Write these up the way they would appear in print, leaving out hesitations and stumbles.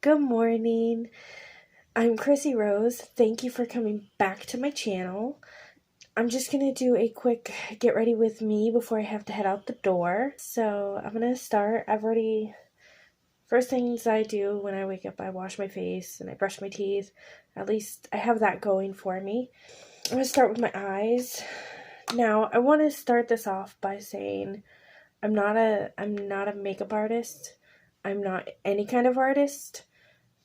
Good morning. I'm Chrissy Rose. Thank you for coming back to my channel. I'm just going to do a quick get ready with me before I have to head out the door. So I'm going to start. First things I do when I wake up, I wash my face and I brush my teeth. At least I have that going for me. I'm going to start with my eyes. Now, I want to start this off by saying I'm not a makeup artist. I'm not any kind of artist.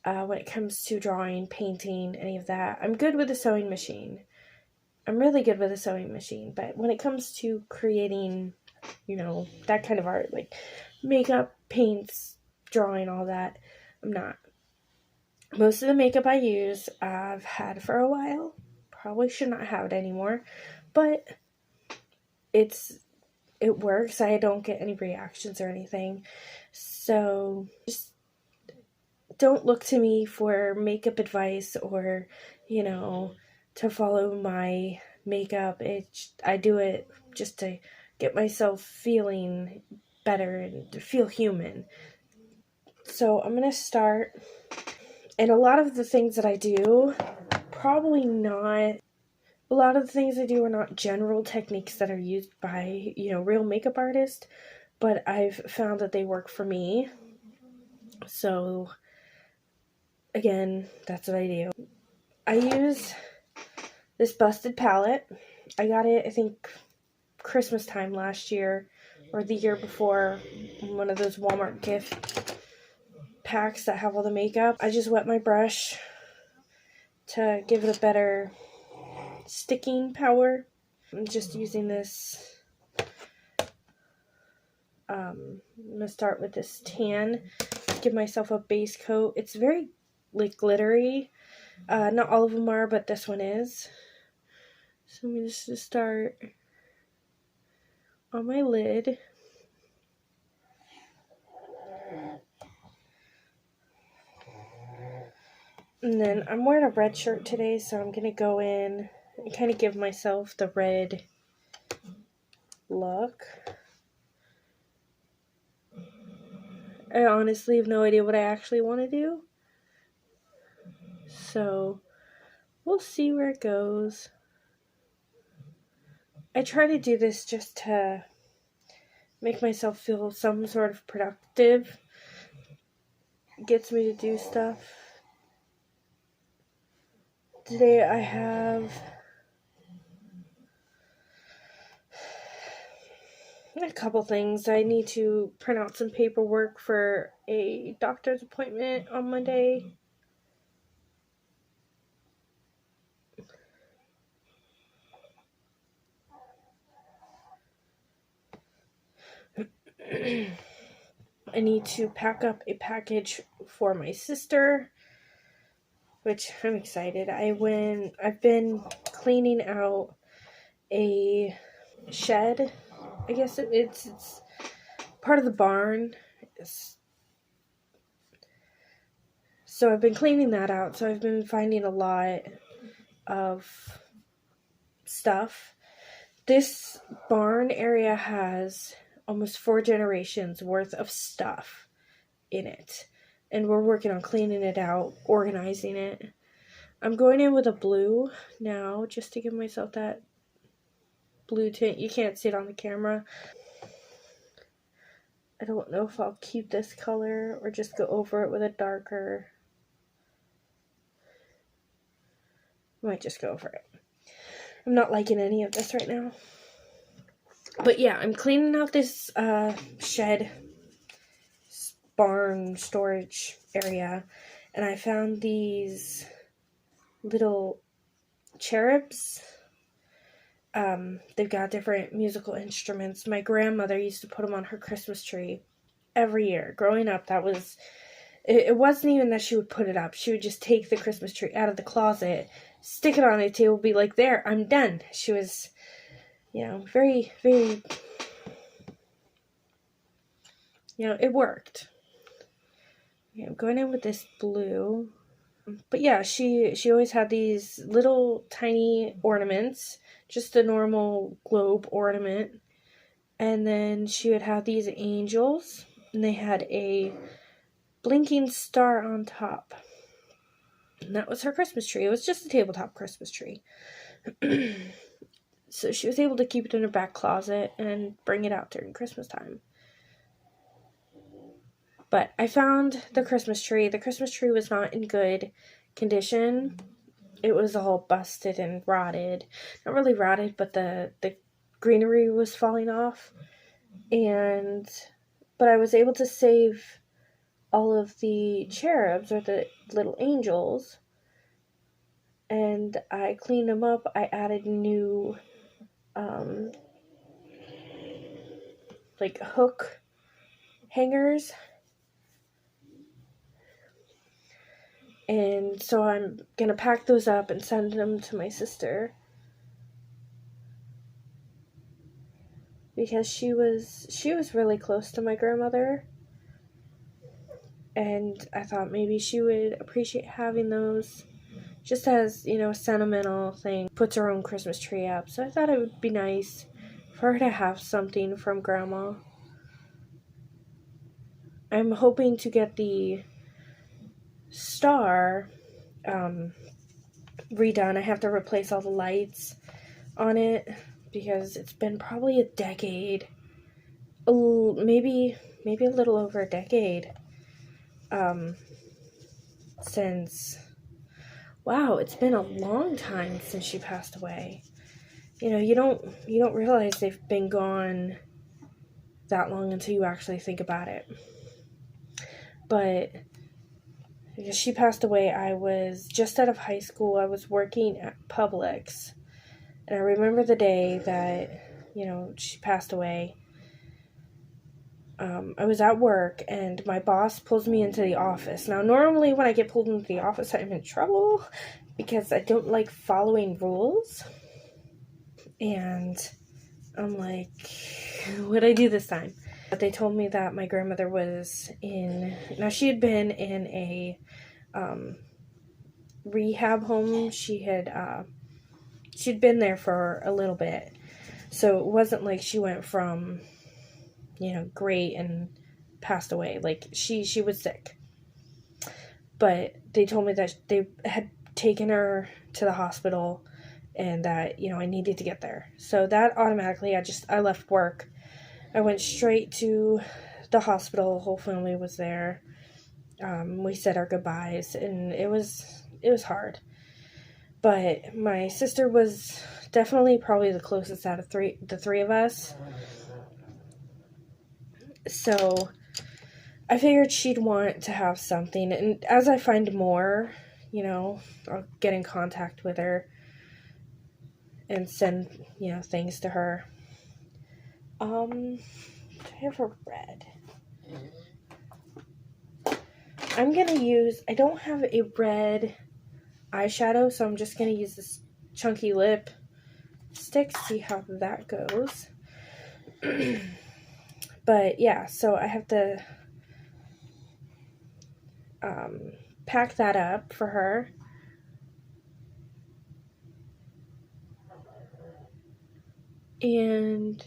When it comes to drawing, painting, any of that. I'm good with a sewing machine. I'm really good with a sewing machine, but when it comes to creating, that kind of art, like makeup, paints, drawing, all that, I'm not. Most of the makeup I use, I've had for a while. Probably should not have it anymore, but it works. I don't get any reactions or anything. So just don't look to me for makeup advice or, to follow my makeup. I do it just to get myself feeling better and to feel human. So I'm going to start. And a lot of the things that I do, a lot of the things I do are not general techniques that are used by, real makeup artists, but I've found that they work for me. So again, that's what I do. I use this busted palette. I got it, I think, Christmas time last year or the year before, one of those Walmart gift packs that have all the makeup. I just wet my brush to give it a better sticking power. I'm just using this. I'm going to start with this tan. Give myself a base coat. It's very glittery. Not all of them are, but this one is. So I'm just going to start on my lid. And then I'm wearing a red shirt today, so I'm going to go in and kind of give myself the red look. I honestly have no idea what I actually want to do. So we'll see where it goes. I try to do this just to make myself feel some sort of productive. It gets me to do stuff. Today I have a couple things. I need to print out some paperwork for a doctor's appointment on Monday. I need to pack up a package for my sister, which I'm excited. I've been cleaning out a shed. I guess it's part of the barn. So I've been cleaning that out. So I've been finding a lot of stuff. This barn area has almost 4 generations worth of stuff in it. And we're working on cleaning it out, organizing it. I'm going in with a blue now just to give myself that blue tint. You can't see it on the camera. I don't know if I'll keep this color or just go over it with a darker. I might just go over it. I'm not liking any of this right now. But yeah, I'm cleaning out this shed, barn, storage area. And I found these little cherubs. They've got different musical instruments. My grandmother used to put them on her Christmas tree every year. Growing up, it wasn't even that she would put it up. She would just take the Christmas tree out of the closet, stick it on a table, be like, there, I'm done. She was, very, very, it worked. Yeah, I'm going in with this blue. But yeah, she always had these little tiny ornaments, just a normal globe ornament. And then she would have these angels, and they had a blinking star on top. And that was her Christmas tree. It was just a tabletop Christmas tree. So she was able to keep it in her back closet and bring it out during Christmas time. But I found the Christmas tree. The Christmas tree was not in good condition. It was all busted and rotted. Not really rotted, but the greenery was falling off. But I was able to save all of the cherubs, or the little angels, and I cleaned them up. I added new like hook hangers, and so I'm gonna pack those up and send them to my sister, because she was really close to my grandmother, and I thought maybe she would appreciate having those, just as, you know, a sentimental thing. Puts her own Christmas tree up, so I thought it would be nice for her to have something from Grandma. I'm hoping to get the star redone. I have to replace all the lights on it because it's been probably a decade, maybe a little over a decade since. Wow, it's been a long time since she passed away. You know, you don't realize they've been gone that long until you actually think about it. But because she passed away, I was just out of high school. I was working at Publix, and I remember the day that, you know, she passed away. I was at work, and my boss pulls me into the office. Now, normally when I get pulled into the office, I'm in trouble because I don't like following rules. And I'm like, what'd I do this time? But they told me that my grandmother was now she had been in a rehab home. She'd been there for a little bit. So it wasn't like she went from, you know, great and passed away. Like, she was sick. But they told me that they had taken her to the hospital and that, you know, I needed to get there. So that automatically, I left work. I went straight to the hospital. The whole family was there. We said our goodbyes, and it was hard. But my sister was definitely probably the closest out of the three of us. So I figured she'd want to have something, and as I find more, you know, I'll get in contact with her and send, you know, things to her. Do I have a red? I don't have a red eyeshadow, so I'm just gonna use this chunky lip stick, see how that goes. But yeah, so I have to pack that up for her. And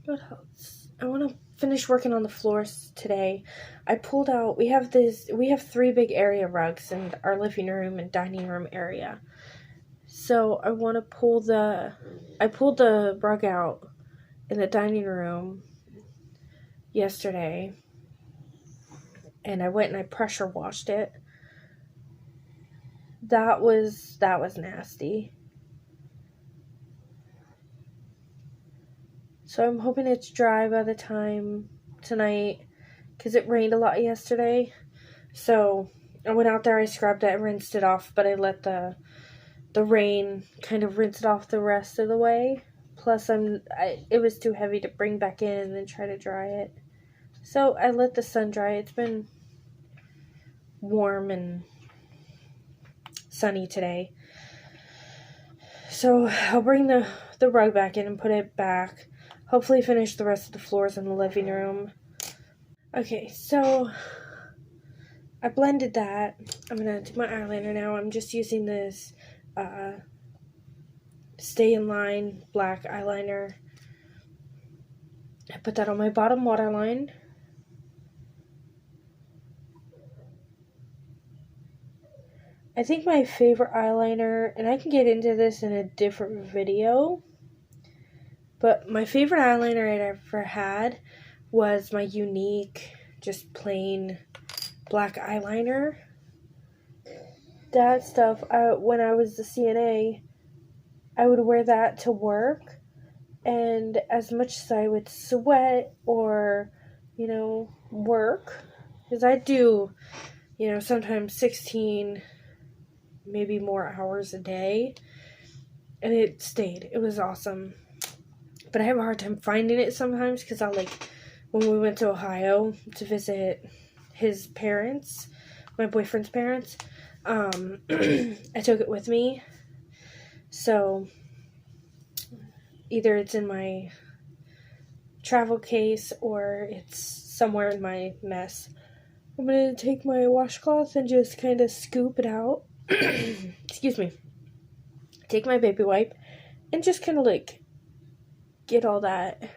what else? I want to finish working on the floors today. We have 3 big area rugs in our living room and dining room area. So I want to I pulled the rug out in the dining room yesterday, and I went and I pressure washed it. That was nasty. So I'm hoping it's dry by the time tonight, because it rained a lot yesterday. So I went out there, I scrubbed it, I rinsed it off, but I let the rain kind of rinse it off the rest of the way. Plus, it was too heavy to bring back in and then try to dry it. So I let the sun dry. It's been warm and sunny today. So I'll bring the rug back in and put it back. Hopefully finish the rest of the floors in the living room. Okay, so I blended that. I'm going to do my eyeliner now. I'm just using this Stay in Line black eyeliner. I put that on my bottom waterline. I think my favorite eyeliner, and I can get into this in a different video, but my favorite eyeliner I ever had was my Unique, just plain black eyeliner. That stuff, when I was the CNA, I would wear that to work, and as much as I would sweat or, work, because I do, sometimes 16, maybe more hours a day, and it stayed. It was awesome. But I have a hard time finding it sometimes, because when we went to Ohio to visit his parents, my boyfriend's parents, I took it with me. So either it's in my travel case or it's somewhere in my mess. I'm going to take my washcloth and just kind of scoop it out. Excuse me. Take my baby wipe and just kind of get all that.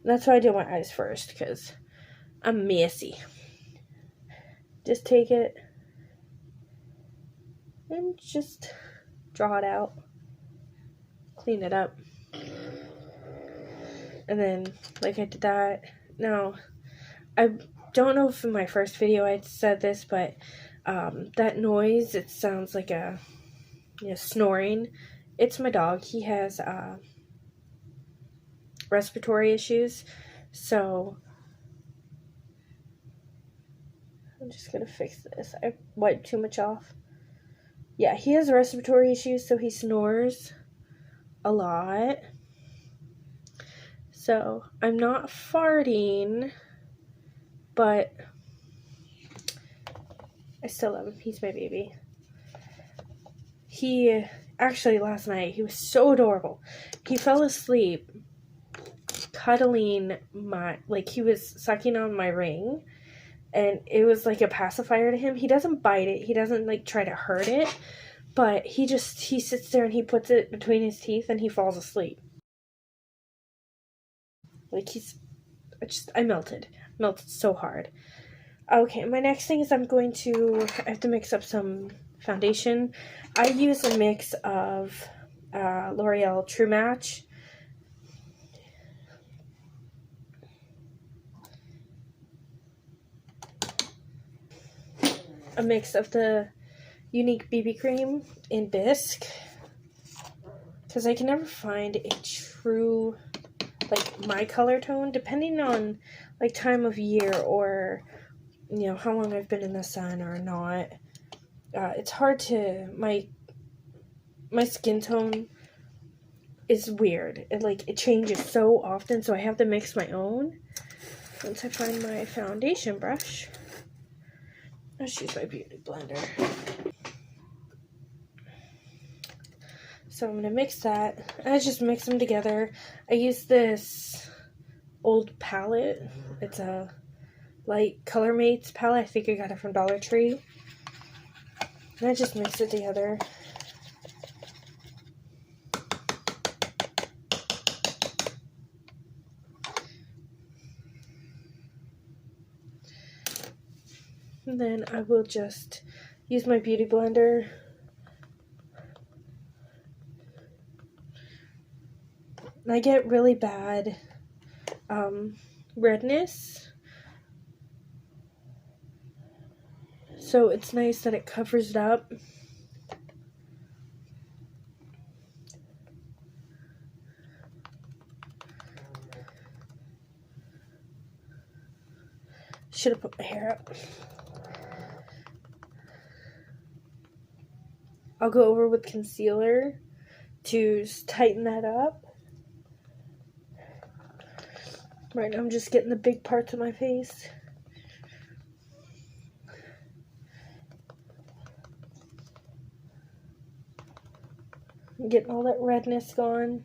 That's why I do my eyes first, because I'm messy. Just take it and just draw it out. Clean it up. And then, I did that. Now, I don't know if in my first video I said this, but that noise, it sounds like a snoring. It's my dog. He has respiratory issues, so I'm just gonna fix this. I wiped too much off. Yeah, he has respiratory issues, so he snores a lot. So I'm not farting, but I still love him. He's my baby. He actually, last night, he was so adorable. He fell asleep cuddling he was sucking on my ring, and it was like a pacifier to him. He doesn't bite it. He doesn't try to hurt it, but he sits there and he puts it between his teeth and he falls asleep. I melted so hard. Okay, my next thing is I have to mix up some foundation. I use a mix of L'Oreal True Match, a mix of the Unique BB cream in Bisque, because I can never find a true my color tone, depending on time of year or how long I've been in the sun or not. It's hard to my skin tone is weird. It changes so often, so I have to mix my own. Once I find my foundation brush, let's use my beauty blender. So I'm going to mix that. I just mix them together. I use this old palette. It's a light Color Mates palette. I think I got it from Dollar Tree. And I just mix it together. And then I will just use my beauty blender. And I get really bad redness. So it's nice that it covers it up. Should have put my hair up. I'll go over with concealer to tighten that up. Right now I'm just getting the big parts of my face. I'm getting all that redness gone.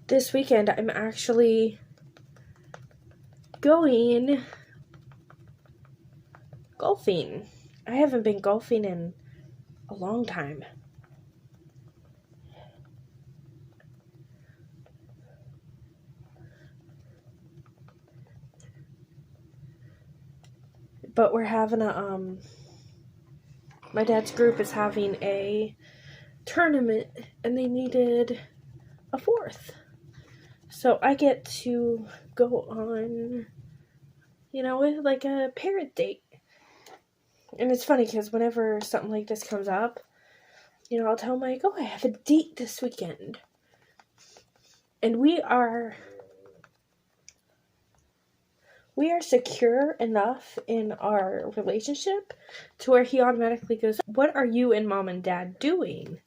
This weekend I'm actually going golfing. I haven't been golfing in a long time. but we're having my dad's group is having a tournament, and they needed a fourth. So I get to go on, like a parent date. And it's funny because whenever something like this comes up, I'll tell Mike, I have a date this weekend. And we are secure enough in our relationship to where he automatically goes, what are you and mom and dad doing?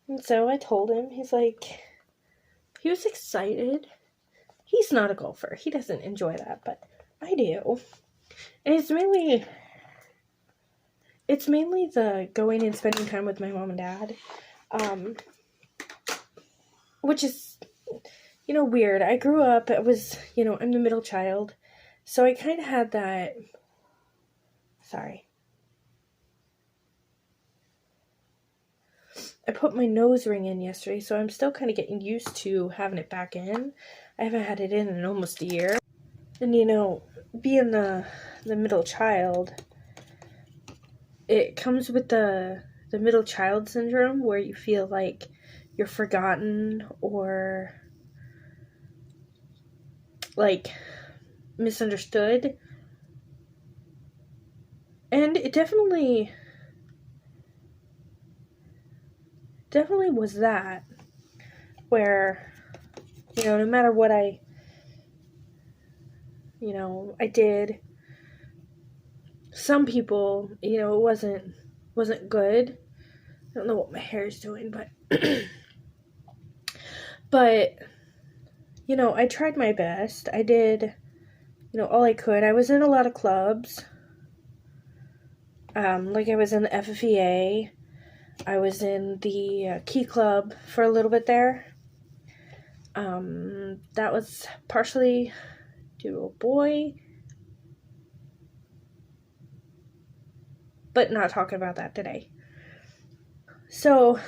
And so I told him, he was excited. He's not a golfer. He doesn't enjoy that, but I do. And it's mainly the going and spending time with my mom and dad. Which is, weird. I grew up, I'm the middle child. So I kind of had that, I put my nose ring in yesterday, so I'm still kind of getting used to having it back in. I haven't had it in almost a year. And, being the middle child, it comes with the middle child syndrome where you feel like you're forgotten or, misunderstood. And it definitely was that, where, no matter what I did, some people, it wasn't good. I don't know what my hair is doing, but, but, I tried my best. I did, all I could. I was in a lot of clubs. I was in the FFEA. I was in the Key Club for a little bit there. That was partially due to a boy. But not talking about that today. So,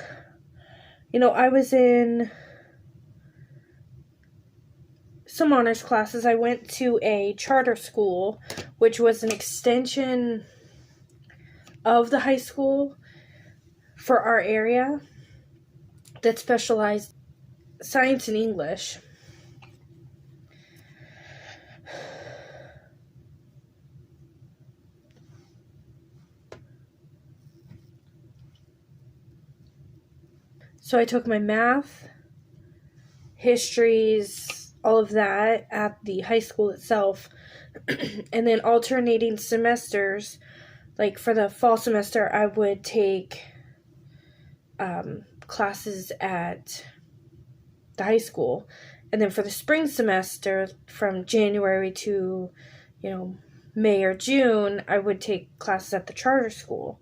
I was in some honors classes. I went to a charter school, which was an extension of the high school for our area that specialized in science and English. So I took my math, histories, all of that at the high school itself. And then alternating semesters, for the fall semester, I would take classes at the high school. And then for the spring semester, from January to, May or June, I would take classes at the charter school.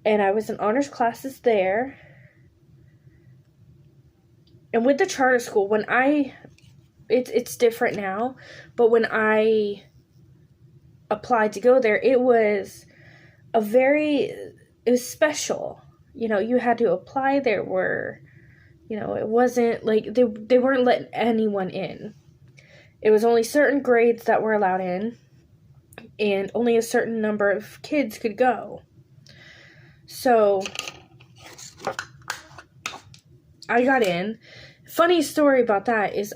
And I was in honors classes there. And with the charter school, it's different now, but when I applied to go there, it was special. You had to apply. There were, it wasn't they weren't letting anyone in. It was only certain grades that were allowed in, and only a certain number of kids could go. So I got in. Funny story about that is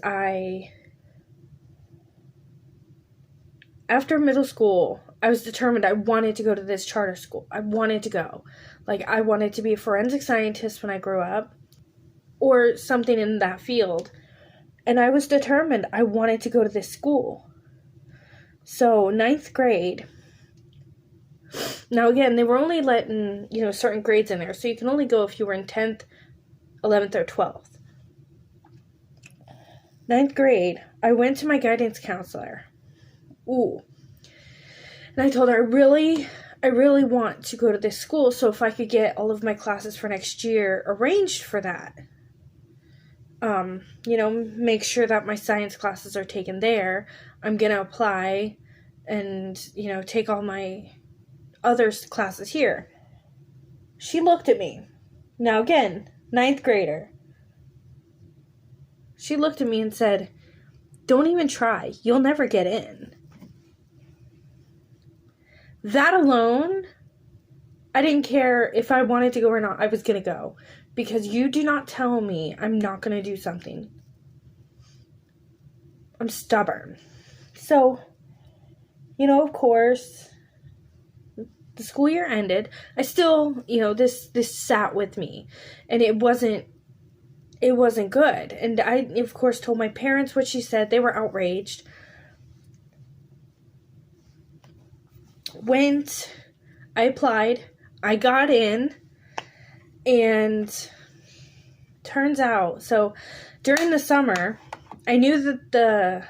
after middle school, I was determined I wanted to go to this charter school. I wanted to go. I wanted to be a forensic scientist when I grew up, or something in that field. And I was determined I wanted to go to this school. So 9th grade. Now again, they were only letting, certain grades in there. So you can only go if you were in 10th, 11th, or 12th. 9th grade, I went to my guidance counselor. And I told her, I really want to go to this school, so if I could get all of my classes for next year arranged for that. Make sure that my science classes are taken there. I'm going to apply and, take all my other classes here. She looked at me. Now again, 9th grader. She looked at me and said, don't even try. You'll never get in. That alone, I didn't care if I wanted to go or not. I was going to go. Because you do not tell me I'm not going to do something. I'm stubborn. So, of course, the school year ended. I still, this sat with me. And it wasn't good. And I, of course, told my parents what she said. They were outraged. I applied. I got in. And turns out, so during the summer, I knew that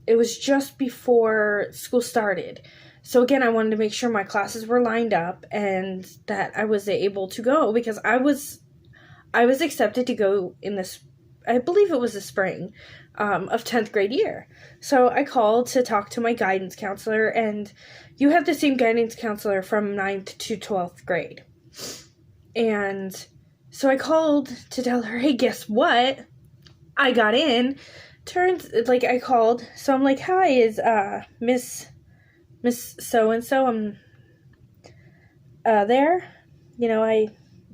it was just before school started. So again, I wanted to make sure my classes were lined up and that I was able to go, because I was accepted to go in this, I believe it was the spring of 10th grade year. So I called to talk to my guidance counselor, and you have the same guidance counselor from 9th to 12th grade. And so I called to tell her, hey, guess what? I got in. I called. So I'm like, hi, is Miss so-and-so, I'm there? I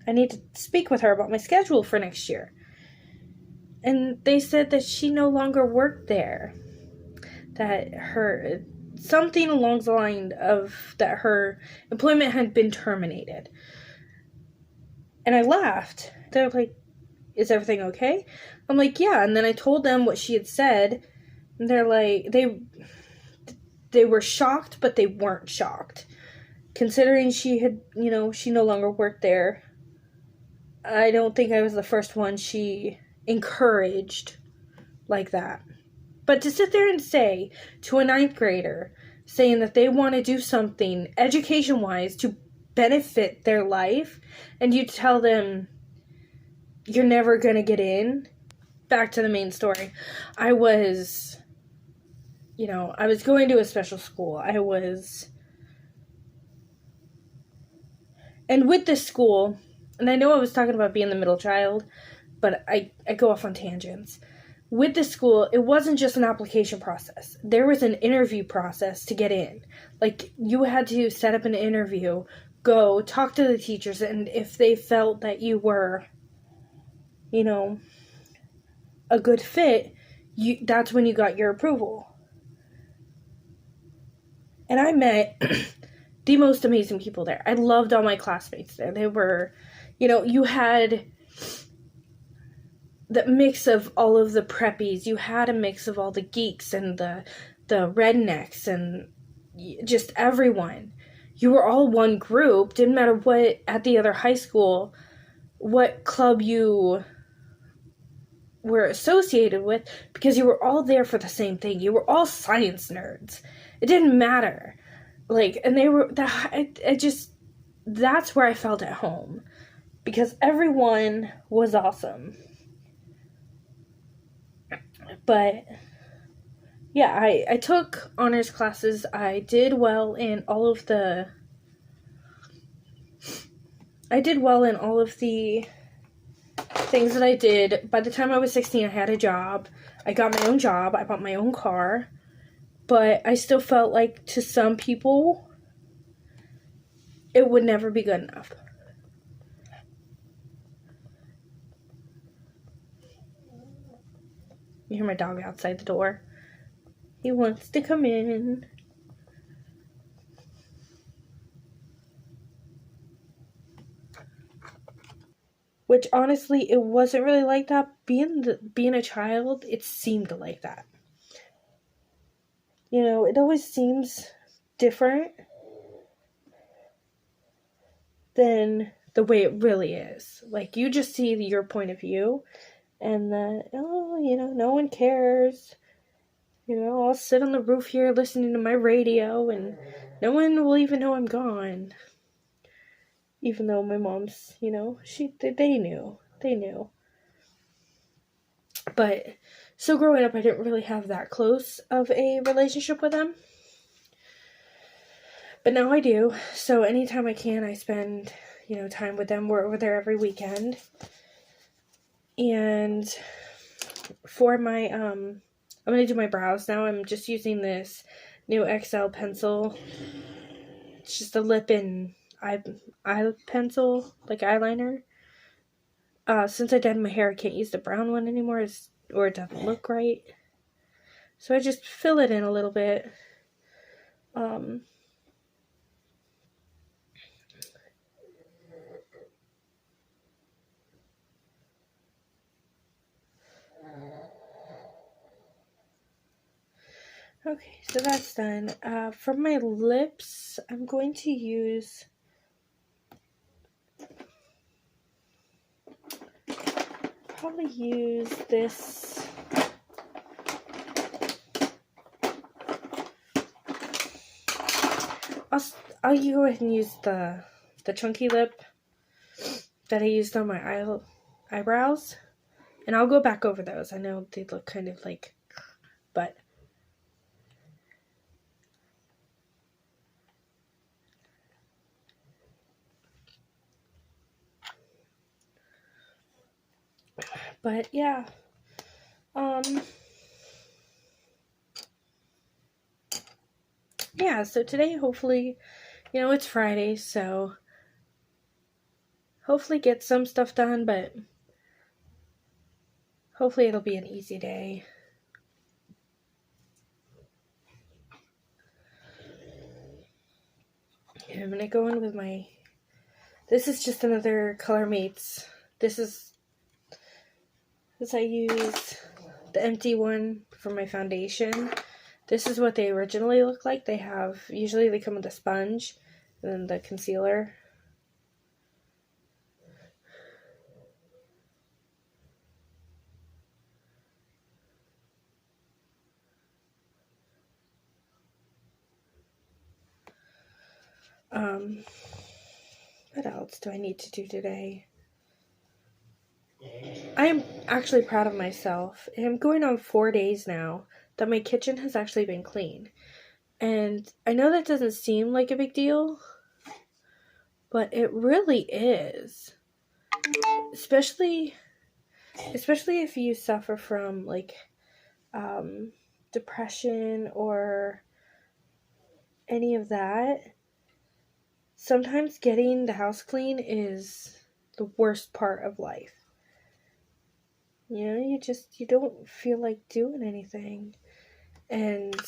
need to speak with her about my schedule for next year. And they said that she no longer worked there. That something along the line of that her employment had been terminated. And I laughed. They're like, is everything okay? I'm like, yeah. And then I told them what she had said. And they're like, they were shocked, but they weren't shocked. Considering she had, she no longer worked there. I don't think I was the first one she encouraged like that. But to sit there and say to a 9th grader, saying that they want to do something education-wise to benefit their life, and you tell them you're never going to get in. Back to the main story. I was going to a special school. And with this school, and I know I was talking about being the middle child, but I go off on tangents. With this school, it wasn't just an application process. There was an interview process to get in. Like, you had to set up an interview, go talk to the teachers, and if they felt that you were, a good fit, that's when you got your approval. And I met the most amazing people there. I loved all my classmates there. They were, you had the mix of all of the preppies. You had a mix of all the geeks and the rednecks and just everyone. You were all one group. Didn't matter what, at the other high school, what club you were associated with, because you were all there for the same thing. You were all science nerds. It didn't matter. And they were, that's where I felt at home. Because everyone was awesome. But, yeah, I took honors classes. I did well in all of the things that I did. By the time I was 16, I had a job. I got my own job. I bought my own car. But I still felt like, to some people, it would never be good enough. You hear my dog outside the door. He wants to come in. Which, honestly, it wasn't really like that. Being a child, it seemed like that. It always seems different than the way it really is. You just see your point of view, and that, no one cares. I'll sit on the roof here listening to my radio, and no one will even know I'm gone. Even though my mom's, they knew. But, so growing up, I didn't really have that close of a relationship with them. But now I do. So anytime I can, I spend, time with them. We're over there every weekend. And for my, I'm going to do my brows now. I'm just using this new XL pencil. It's just a lip and eye pencil, like eyeliner. Since I dyed my hair, I can't use the brown one anymore, or it doesn't look right. So I just fill it in a little bit. Okay, so that's done. For my lips, I'm going to use this. I'll go ahead and use the chunky lip that I used on my eyebrows, and I'll go back over those. I know they look kind of like, but yeah. Yeah, so today, hopefully, it's Friday, so hopefully get some stuff done, but hopefully it'll be an easy day. And I'm going to go in with this is just another Color Mates. This I use the empty one for my foundation. This is what they originally look like. Usually they come with a sponge and then the concealer. What else do I need to do today? I am actually proud of myself. I'm going on 4 days now that my kitchen has actually been clean. And I know that doesn't seem like a big deal, but it really is. Especially if you suffer from like depression or any of that. Sometimes getting the house clean is the worst part of life. You don't feel like doing anything. And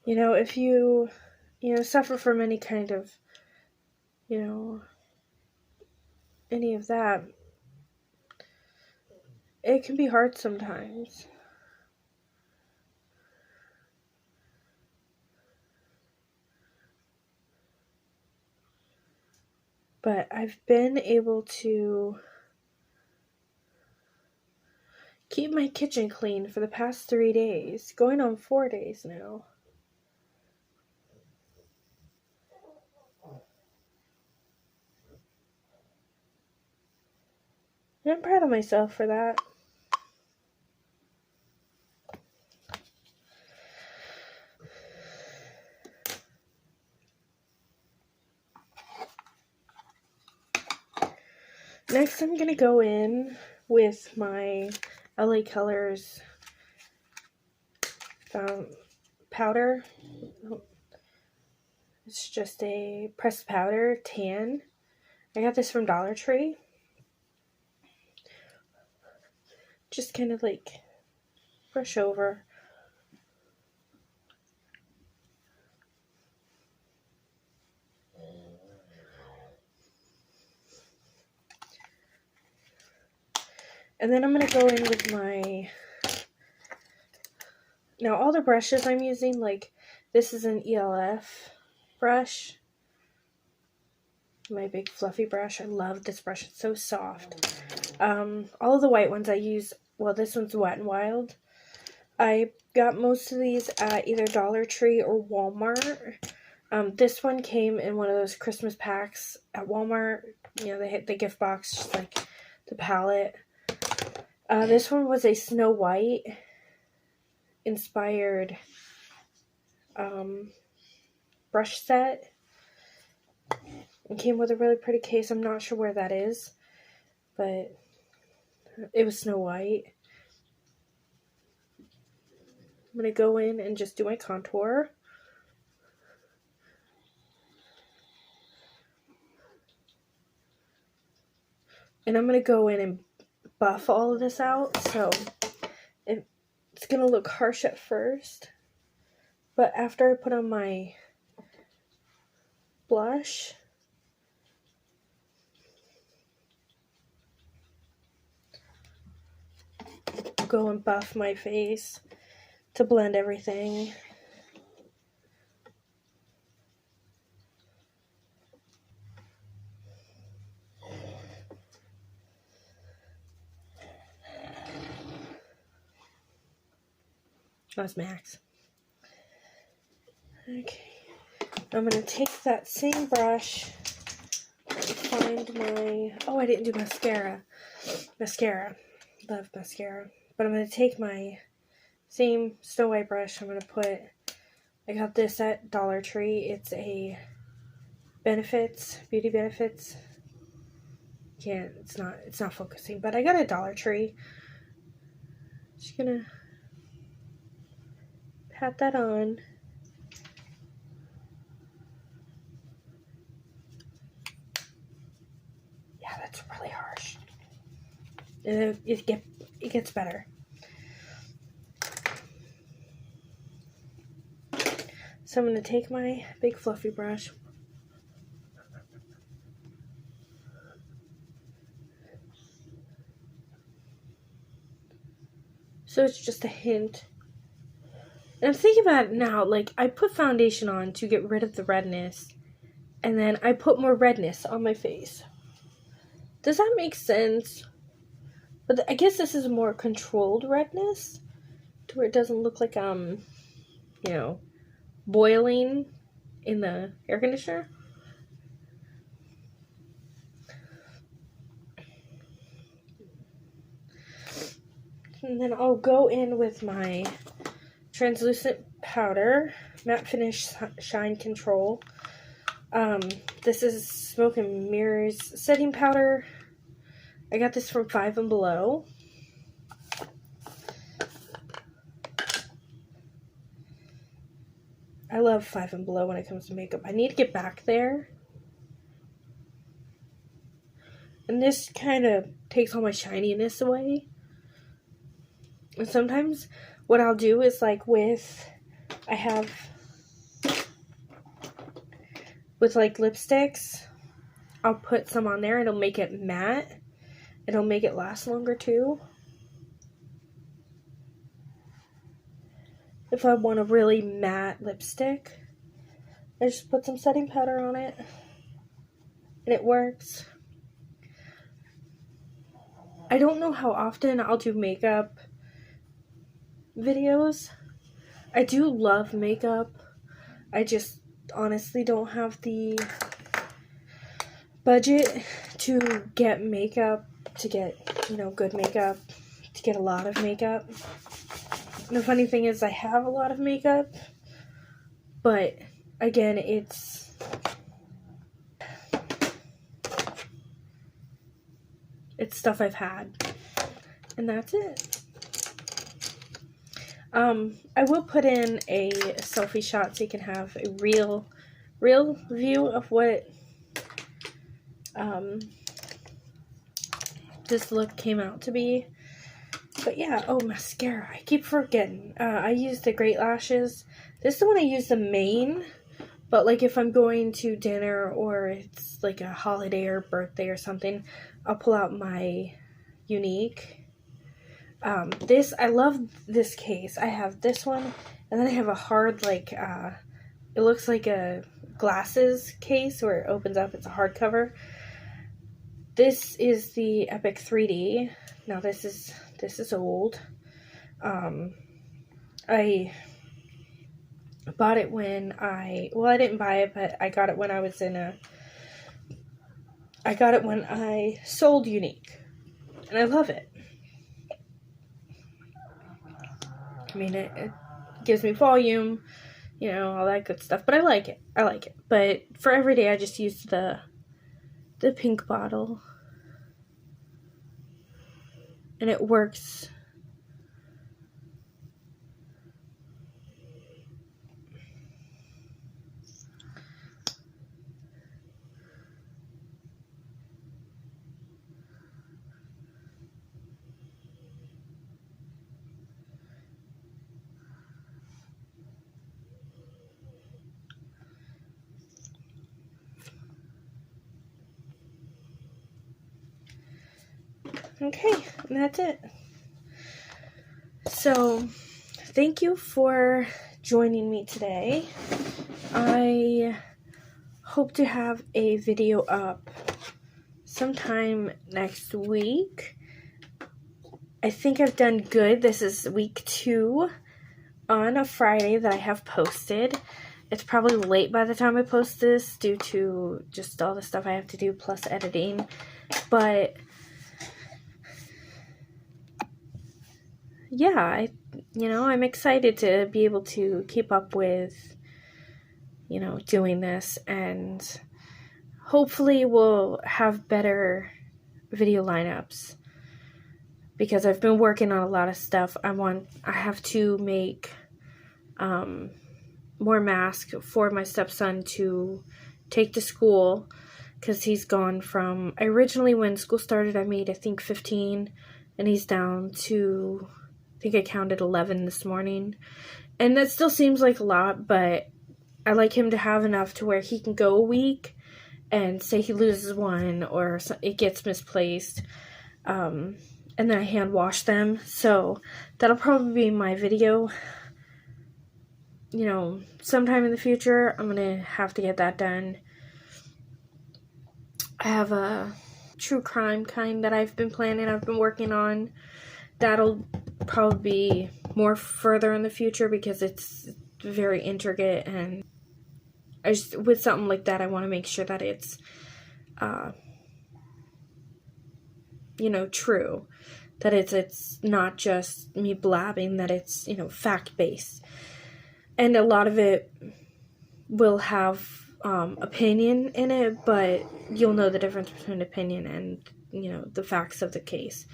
if you suffer from any kind of any of that, it can be hard sometimes. But I've been able to keep my kitchen clean for the past 3 days, going on 4 days now. And I'm proud of myself for that. Next, I'm going to go in with my LA Colors powder. It's just a pressed powder, tan. I got this from Dollar Tree. Just kind of like brush over. And then I'm going to go in with now all the brushes I'm using, like this is an ELF brush. My big fluffy brush. I love this brush. It's so soft. All of the white ones I use, well, this one's Wet n Wild. I got most of these at either Dollar Tree or Walmart. This one came in one of those Christmas packs at Walmart. They hit the gift box, just like the palette. This one was a Snow White inspired brush set. It came with a really pretty case. I'm not sure where that is, but it was Snow White. I'm going to go in and just do my contour. And I'm going to go in and buff all of this out, so it's going to look harsh at first. But after I put on my blush, I'll go and buff my face to blend everything. That's Max. Okay. I'm going to take that same brush and find my... Oh, I didn't do mascara. Love mascara. But I'm going to take my same Snow White brush. I'm going to put... I got this at Dollar Tree. It's a Beauty Benefits. It's not focusing. But I got it at Dollar Tree. Just going to pat that on. Yeah, that's really harsh. It gets better. So I'm going to take my big fluffy brush. So it's just a hint. And I'm thinking about it now, like, I put foundation on to get rid of the redness, and then I put more redness on my face. Does that make sense? But I guess this is a more controlled redness, to where it doesn't look like, boiling in the air conditioner. And then I'll go in with my translucent powder, Matte Finish Shine Control. This is Smoke and Mirrors setting powder. I got this from Five and Below. I love Five and Below when it comes to makeup. I need to get back there. And this kind of takes all my shininess away. And sometimes what I'll do is, like, with lipsticks, I'll put some on there. It'll make it matte. It'll make it last longer too. If I want a really matte lipstick, I just put some setting powder on it, and it works. I don't know how often I'll do makeup videos. I do love makeup. I just honestly don't have the budget to get makeup, to get, good makeup, to get a lot of makeup. The funny thing is, I have a lot of makeup, but again, it's stuff I've had, and that's it. I will put in a selfie shot so you can have a real view of what this look came out to be. But yeah, mascara. I keep forgetting. I use the Great Lashes. This is the one I use the main. But, like, if I'm going to dinner or it's, like, a holiday or birthday or something, I'll pull out my Unique. I love this case. I have this one, and then I have a hard, like, it looks like a glasses case where it opens up. It's a hardcover. This is the Epic 3D. Now, this is old. I bought it when I didn't buy it, but I got it when I sold Unique, and I love it. I mean, it gives me volume, all that good stuff, but I like it. But for every day, I just use the the pink bottle. And it works. Okay, and that's it. So, thank you for joining me today. I hope to have a video up sometime next week. I think I've done good. This is week 2 on a Friday that I have posted. It's probably late by the time I post this due to just all the stuff I have to do plus editing. But yeah, I'm excited to be able to keep up with, doing this, and hopefully we'll have better video lineups because I've been working on a lot of stuff. I have to make more masks for my stepson to take to school because he's gone from, originally when school started I made I think 15 and he's down to, I think I counted 11 this morning, and that still seems like a lot, but I like him to have enough to where he can go a week and say he loses one or it gets misplaced, and then I hand wash them. So that'll probably be my video, sometime in the future. I'm gonna have to get that done. I have a true crime kind that I've been working on. That'll probably be more further in the future because it's very intricate, and with something like that I want to make sure that it's true, that it's not just me blabbing, that it's fact-based, and a lot of it will have opinion in it, but you'll know the difference between opinion and the facts of the case.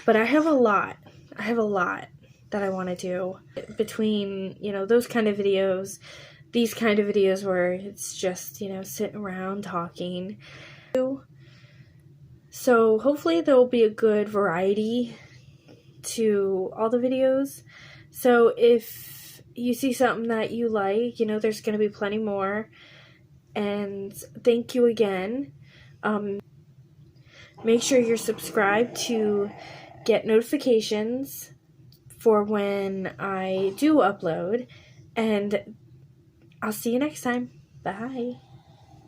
But I have a lot that I want to do between, those kind of videos, these kind of videos where it's just, sitting around talking. So hopefully there will be a good variety to all the videos. So if you see something that you like, there's going to be plenty more. And thank you again. Make sure you're subscribed to get notifications for when I do upload, and I'll see you next time. Bye.